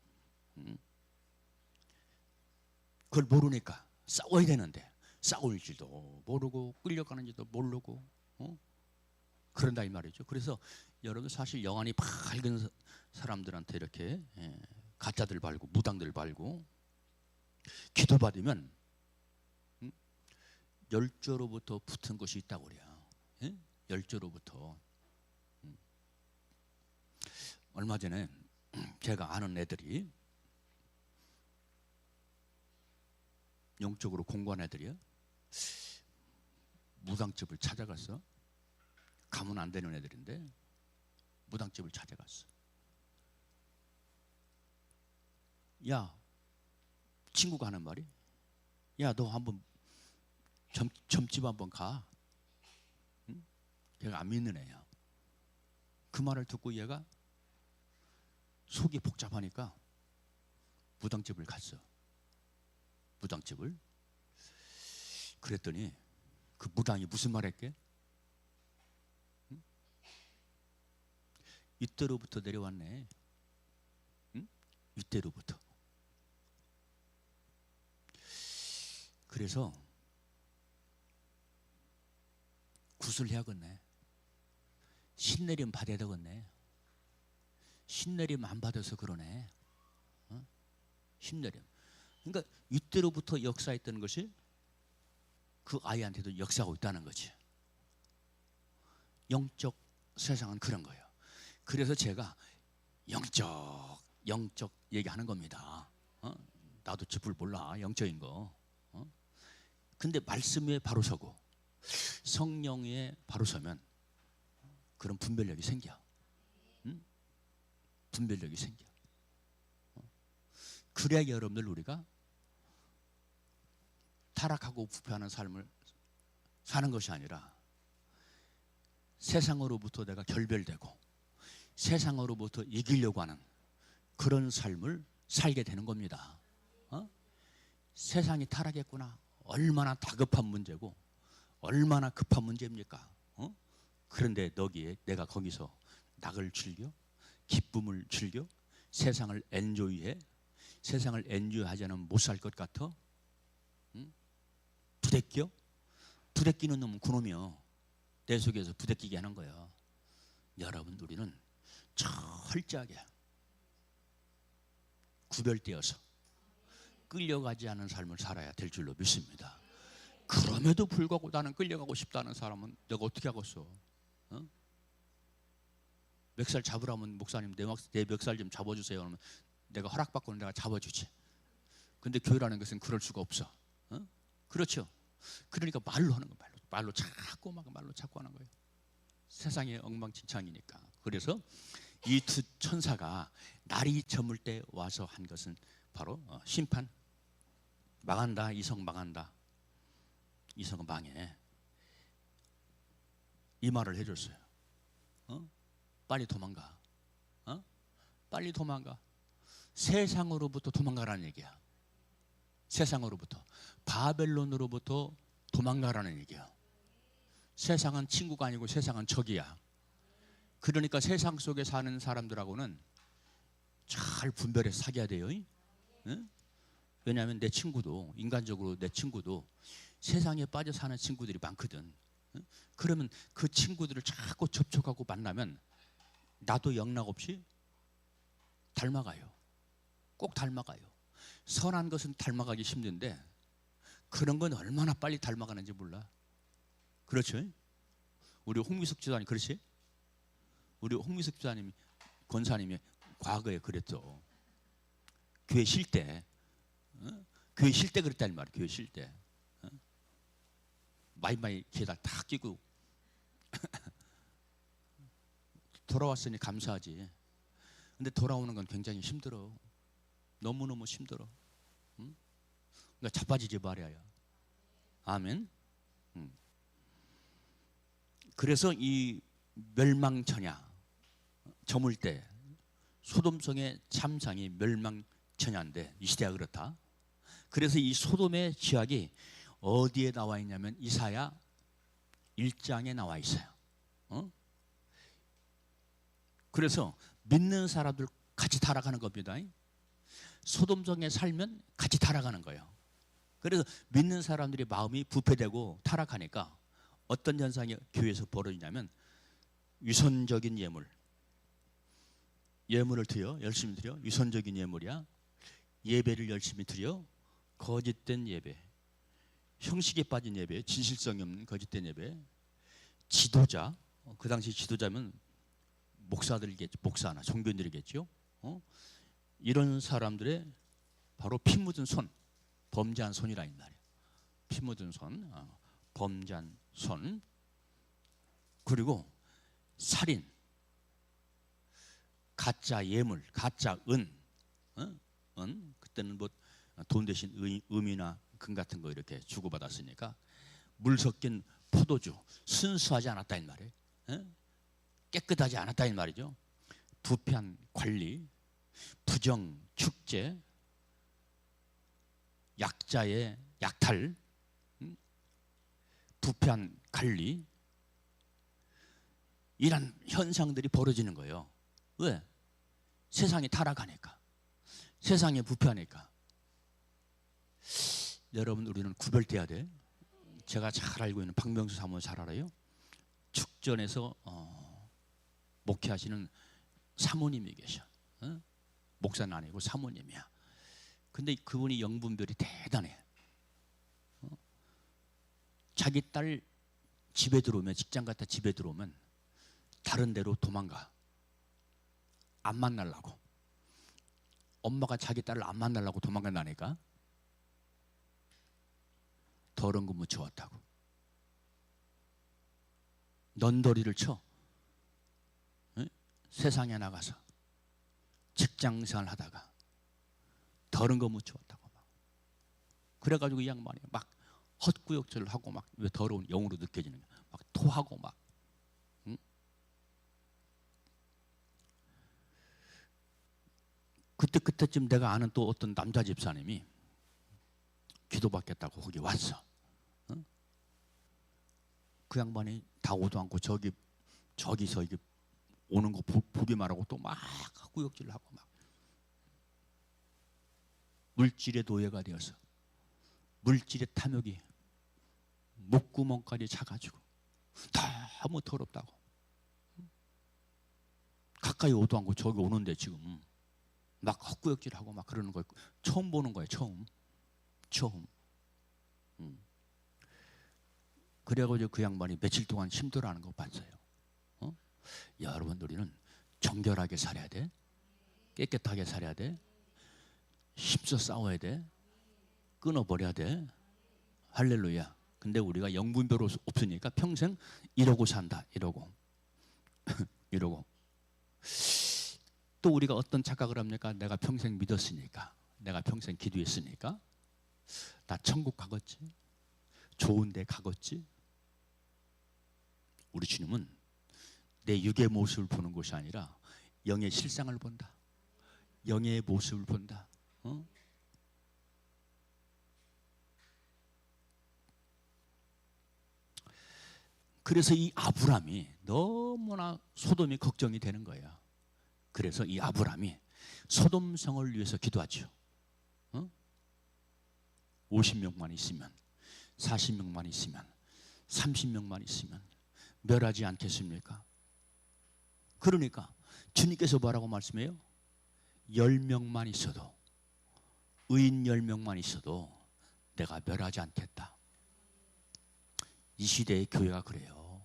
그걸 모르니까 싸워야 되는데 싸울 줄도 모르고 끌려가는지도 모르고 그런다 이 말이죠. 그래서 여러분 사실 영안이 밝은 사람들한테 이렇게 가짜들 발고 무당들 발고 기도받으면 열조로부터 붙은 것이 있다고 그래요. 열조로부터. 얼마 전에 제가 아는 애들이 영적으로 공부한 애들이요. 무당집을 찾아갔어. 가면 안 되는 애들인데 무당집을 찾아갔어. 야, 친구가 하는 말이, 야, 너 한번 점집 한번 가. 응? 걔가 안 믿는 애야. 그 말을 듣고 얘가 속이 복잡하니까 무당집을 갔어. 무당집을. 그랬더니 그 무당이 무슨 말 했게? 응? 이때로부터 내려왔네. 응? 이때로부터. 그래서 구슬해야겠네. 신내림 받아야 되겠네. 신내림 안 받아서 그러네. 신내림. 그러니까 이때로부터 역사했던 것이 그 아이한테도 역사하고 있다는 거지. 영적 세상은 그런 거예요. 그래서 제가 영적 얘기하는 겁니다. 나도 짚을 몰라, 영적인 거. 근데 말씀에 바로 서고 성령에 바로 서면 그런 분별력이 생겨. 분별력이 생겨. 그래야 여러분들 우리가 타락하고 부패하는 삶을 사는 것이 아니라 세상으로부터 내가 결별되고 세상으로부터 이기려고 하는 그런 삶을 살게 되는 겁니다. 세상이 타락했구나. 얼마나 다급한 문제고 얼마나 급한 문제입니까? 그런데 내가 거기서 낙을 즐겨? 기쁨을 즐겨? 세상을 엔조이해? 세상을 엔조이하지 않으면 못 살 것 같아? 부대껴? 부대끼는 놈은 그놈이요. 내 속에서 부대끼게 하는 거예요. 여러분, 우리는 철저하게 구별되어서 끌려가지 않은 삶을 살아야 될 줄로 믿습니다. 그럼에도 불구하고 나는 끌려가고 싶다는 사람은 내가 어떻게 하겠어? 어? 멱살 잡으라면 목사님 내 멱살 좀 잡아주세요. 그러면 내가 허락받고는 내가 잡아주지. 근데 교회라는 것은 그럴 수가 없어. 어? 그렇죠? 그러니까 말로 하는 거야. 말로 자꾸 막 말로 자꾸 하는 거예요. 세상의 엉망진창이니까. 그래서 이 두 천사가 날이 저물 때 와서 한 것은 바로 심판. 망한다. 이성 망한다. 이성은 망해. 이 말을 해줬어요. 빨리 도망가. 빨리 도망가. 세상으로부터 도망가라는 얘기야. 세상으로부터. 바벨론으로부터 도망가라는 얘기야. 세상은 친구가 아니고 세상은 적이야. 그러니까 세상 속에 사는 사람들하고는 잘 분별해서 사귀어야 돼요. 응? 왜냐하면 내 친구도, 인간적으로 내 친구도 세상에 빠져 사는 친구들이 많거든. 응? 그러면 그 친구들을 자꾸 접촉하고 만나면 나도 영락없이 닮아가요. 꼭 닮아가요. 선한 것은 닮아가기 힘든데 그런 건 얼마나 빨리 닮아가는지 몰라. 그렇죠? 우리 홍미숙 지사님 그렇지? 우리 홍미숙 지사님이 권사님이 과거에 그랬죠. 교회 쉴 때, 교회 쉴 때 그랬단 말이야. 교회 쉴 때 마이마이 귀에다 탁 끼고 돌아왔으니 감사하지. 근데 돌아오는 건 굉장히 힘들어. 너무너무 힘들어. 그러니까 자빠지지 말아야. 아멘. 그래서 이 멸망처냐 저물 때 소돔성의 참상이 멸망처냐인데 이 시대가 그렇다. 그래서 이 소돔의 지역이 어디에 나와 있냐면 이사야 1장에 나와 있어요. 그래서 믿는 사람들 같이 타락하는 겁니다. 소돔성에 살면 같이 타락하는 거예요. 그래서 믿는 사람들의 마음이 부패되고 타락하니까 어떤 현상이 교회에서 벌어지냐면 위선적인 예물을 드려 열심히 드려 위선적인 예물이야. 예배를 열심히 드려 거짓된 예배, 형식에 빠진 예배, 진실성이 없는 거짓된 예배, 지도자, 그 당시 지도자면 목사들이겠죠, 목사나 종교인들이겠죠. 이런 사람들의 바로 피 묻은 손, 범죄한 손이라 이 말이에요. 피 묻은 손, 범죄한 손, 그리고 살인, 가짜 예물, 가짜 은, 그때는 뭐 돈 대신 음이나 금 같은 거 이렇게 주고받았으니까 물 섞인 포도주, 순수하지 않았다 이 말이에요. 깨끗하지 않았다 이 말이죠. 부패한 관리, 부정 축제, 약자의 약탈, 부패한 관리, 이런 현상들이 벌어지는 거예요. 왜? 세상이 타락하니까, 세상이 부패하니까. 여러분, 우리는 구별돼야 돼. 제가 잘 알고 있는 박명수 사모 잘 알아요. 축전에서 목회하시는 사모님이 계셔. 목사는 아니고 사모님이야. 근데 그분이 영분별이 대단해. 자기 딸 집에 들어오면, 직장 갔다 집에 들어오면 다른 데로 도망가. 안 만나려고. 엄마가 자기 딸을 안 만나려고 도망간다니까. 더러운 거 묻혀왔다고. 넌더리를 쳐. 세상에 나가서 직장생활 하다가 더러운 거 묻혀왔다고. 막. 그래가지고 이 양반이 막 헛구역질을 하고 막 왜 더러운 영으로 느껴지는 거야. 막 토하고 막. 그때쯤 내가 아는 또 어떤 남자 집사님이 기도받겠다고 거기 왔어. 그 양반이 다 오도 않고 저기서 이게 오는 거 보기만 하고 또 막 구역질을 하고 막 물질의 노예가 되어서 물질의 탐욕이 목구멍까지 차가지고 너무 더럽다고. 가까이 오도 않고 저기 오는데 지금 막 헛구역질하고 막 그러는 거 처음 보는 거예요. 처음. 그래가지고 그 양반이 며칠 동안 힘들어하는 거 봤어요. 여러분, 우리는 정결하게 살아야 돼. 깨끗하게 살아야 돼. 힘써 싸워야 돼. 끊어버려야 돼. 할렐루야. 근데 우리가 영분별 없으니까 평생 이러고 산다. 이러고 이러고. 또 우리가 어떤 착각을 합니까? 내가 평생 믿었으니까, 내가 평생 기도했으니까 나 천국 가겠지, 좋은 데 가겠지. 우리 주님은 내 육의 모습을 보는 것이 아니라 영의 실상을 본다. 영의 모습을 본다. 그래서 이 아브람이 너무나 소돔이 걱정이 되는 거야. 그래서 이 아브람이 소돔성을 위해서 기도하죠. 50명만 있으면, 40명만 있으면, 30명만 있으면 멸하지 않겠습니까? 그러니까 주님께서 뭐라고 말씀해요? 10명만 있어도, 의인 10명만 있어도 내가 멸하지 않겠다. 이 시대의 교회가 그래요.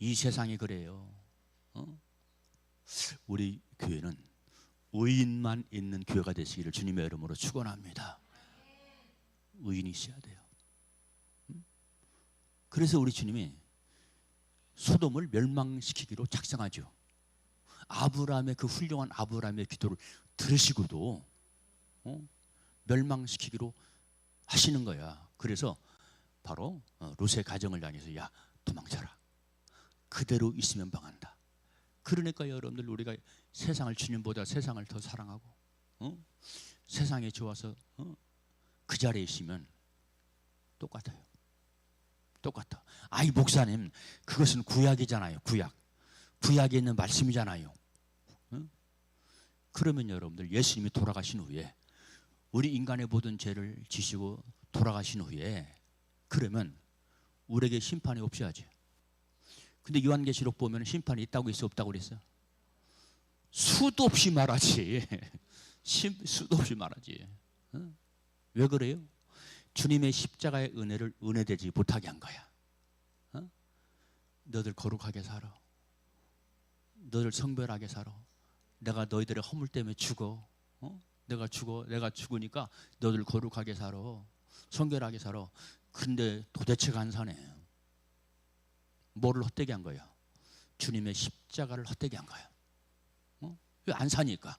이 세상이 그래요. 우리 교회는 의인만 있는 교회가 되시기를 주님의 이름으로 축원합니다. 의인이 있어야 돼요. 그래서 우리 주님이 소돔을 멸망시키기로 작정하죠. 아브라함의 그 훌륭한 아브라함의 기도를 들으시고도 멸망시키기로 하시는 거야. 그래서 바로 롯의 가정을 향해서 야, 도망쳐라. 그대로 있으면 망한다. 그러니까 여러분들, 우리가 세상을, 주님보다 세상을 더 사랑하고 세상에 좋아서 그 자리에 있으면 똑같아요. 똑같아. 아이 목사님, 그것은 구약이잖아요. 구약에 있는 말씀이잖아요. 그러면 여러분들, 예수님이 돌아가신 후에, 우리 인간의 모든 죄를 지시고 돌아가신 후에, 그러면 우리에게 심판이 없어야지. 근데 요한계시록 보면 심판이 있다고 있어, 없다고 그랬어? 수도 없이 말하지. 수도 없이 말하지. 왜 그래요? 주님의 십자가의 은혜를 은혜되지 못하게 한 거야. 너들 거룩하게 살아. 너들 성별하게 살아. 내가 너희들의 허물 때문에 죽어. 내가 죽으니까 너들 거룩하게 살아. 성결하게 살아. 근데 도대체가 안 사네. 뭐를 헛되게 한 거야? 주님의 십자가를 헛되게 한 거야. 왜 안 사니까?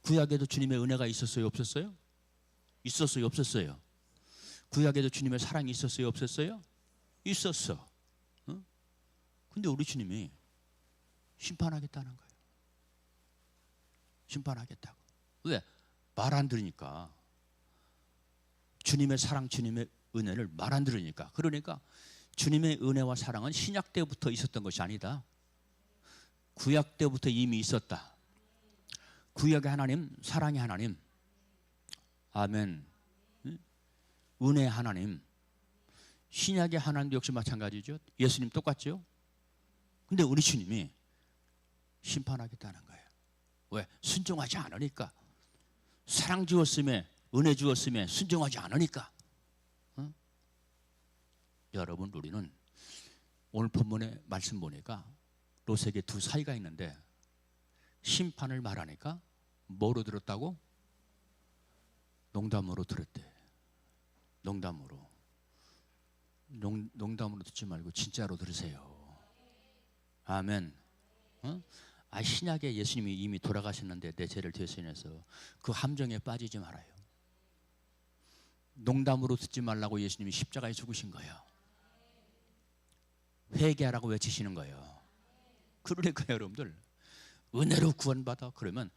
구약에도 주님의 은혜가 있었어요, 없었어요? 있었어요, 없었어요? 구약에도 주님의 사랑이 있었어요, 없었어요? 있었어. 근데 우리 주님이 심판하겠다는 거예요. 심판하겠다고. 왜? 말 안 들으니까. 주님의 사랑, 주님의 은혜를 말 안 들으니까. 그러니까 주님의 은혜와 사랑은 신약 때부터 있었던 것이 아니다. 구약 때부터 이미 있었다. 구약의 하나님, 사랑의 하나님, 아멘. 은혜의 하나님. 신약의 하나님도 역시 마찬가지죠. 예수님 똑같죠. 근데 우리 주님이 심판하겠다는 거예요. 왜? 순종하지 않으니까. 사랑 주었음에, 은혜 주었음에 순종하지 않으니까. 여러분, 우리는 오늘 본문의 말씀 보니까 롯에게 두 사이가 있는데, 심판을 말하니까 뭐로 들었다고? 농담으로 들었대. 농담으로. 농담으로 듣지 말고 진짜로 들으세요. 아멘. 신약에 예수님이 이미 돌아가셨는데 내 죄를 대신해서 그 함정에 빠지지 말아요. 농담으로 듣지 말라고 예수님이 십자가에 죽으신 거예요. 회개하라고 외치시는 거예요. 그러니까 여러분들, 은혜로 구원받아 그러면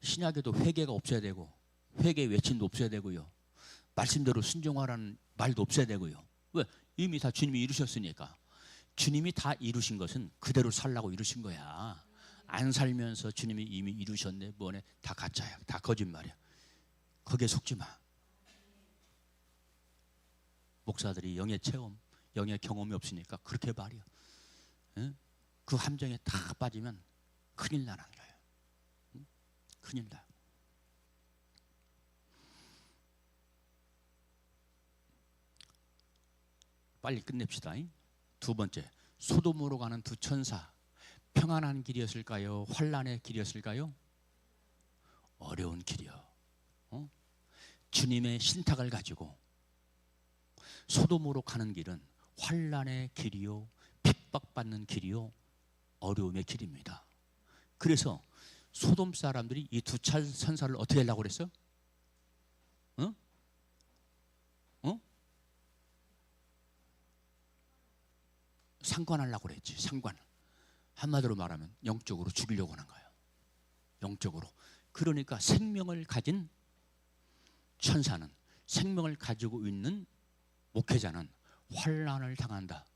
신약에도 회개가 없어야 되고, 회개 외침도 없어야 되고요, 말씀대로 순종하라는 말도 없어야 되고요. 왜? 이미 다 주님이 이루셨으니까. 주님이 다 이루신 것은 그대로 살라고 이루신 거야. 안 살면서 주님이 이미 이루셨네, 뭐네, 다 가짜야, 다 거짓말이야. 거기에 속지 마. 목사들이 영의 체험, 영의 경험이 없으니까 그렇게 말이야. 그 함정에 다 빠지면 큰일 나는 거예요. 큰일 나. 빨리 끝냅시다. 두 번째, 소돔으로 가는 두 천사, 평안한 길이었을까요? 환란의 길이었을까요? 어려운 길이요. 주님의 신탁을 가지고 소돔으로 가는 길은 환란의 길이요, 핍박받는 길이요, 어려움의 길입니다. 그래서 소돔 사람들이 이 두 천사를 어떻게 하려고 그랬어요? 상관하려고 그랬지. 상관. 한마디로 말하면 영적으로 죽이려고 하는 거예요. 영적으로. 그러니까 생명을 가진 천사는, 생명을 가지고 있는 목회자는 환난을 당한다.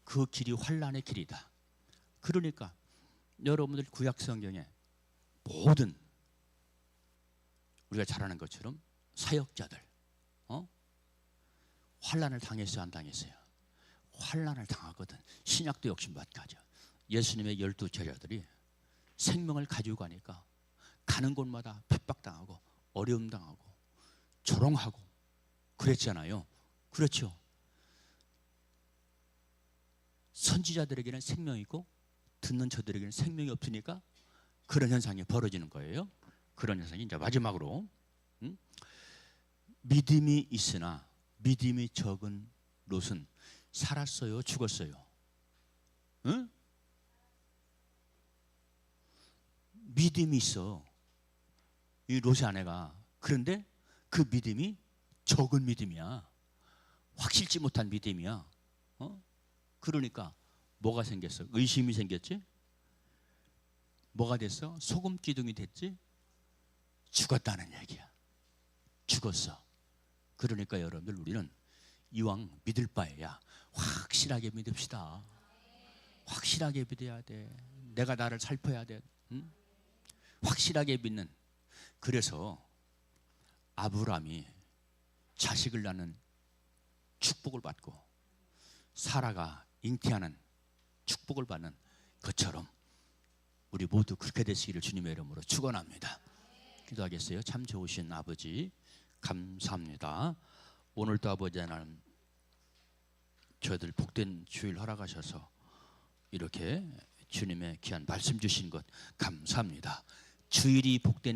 그 길이 환난의 길이다. 그러니까 여러분들 구약 성경에 모든 우리가 잘 아는 것처럼 사역자들 환난을 당했어요, 안 당했어요? 환난을 당하거든. 신약도 역시 마찬가지야. 예수님의 12 제자들이 생명을 가지고 가니까 가는 곳마다 핍박당하고 어려움 당하고 조롱하고 그랬잖아요. 그렇죠. 선지자들에게는 생명이 있고 듣는 저들에게는 생명이 없으니까 그런 현상이 벌어지는 거예요. 그런 현상이 이제 마지막으로 믿음이 있으나 믿음이 적은 롯은 살았어요, 죽었어요? 응? 믿음이 있어, 이 롯의 아내가. 그런데 그 믿음이 적은 믿음이야. 확실치 못한 믿음이야. 그러니까 뭐가 생겼어? 의심이 생겼지? 뭐가 됐어? 소금 기둥이 됐지? 죽었다는 얘기야. 죽었어. 그러니까 여러분들, 우리는 이왕 믿을 바에야 확실하게 믿읍시다. 확실하게 믿어야 돼. 내가 나를 살펴야 돼. 응? 확실하게 믿는. 그래서 아브라함이 자식을 낳는 축복을 받고 사라가 잉태하는 축복을 받는 것처럼 우리 모두 그렇게 되시기를 주님의 이름으로 축원합니다. 기도하겠어요. 참 좋으신 아버지, 감사합니다. 오늘도 아버지 하나님, 저희들 복된 주일 허락하셔서 이렇게 주님의 귀한 말씀 주신 것 감사합니다. 주일이 복된 것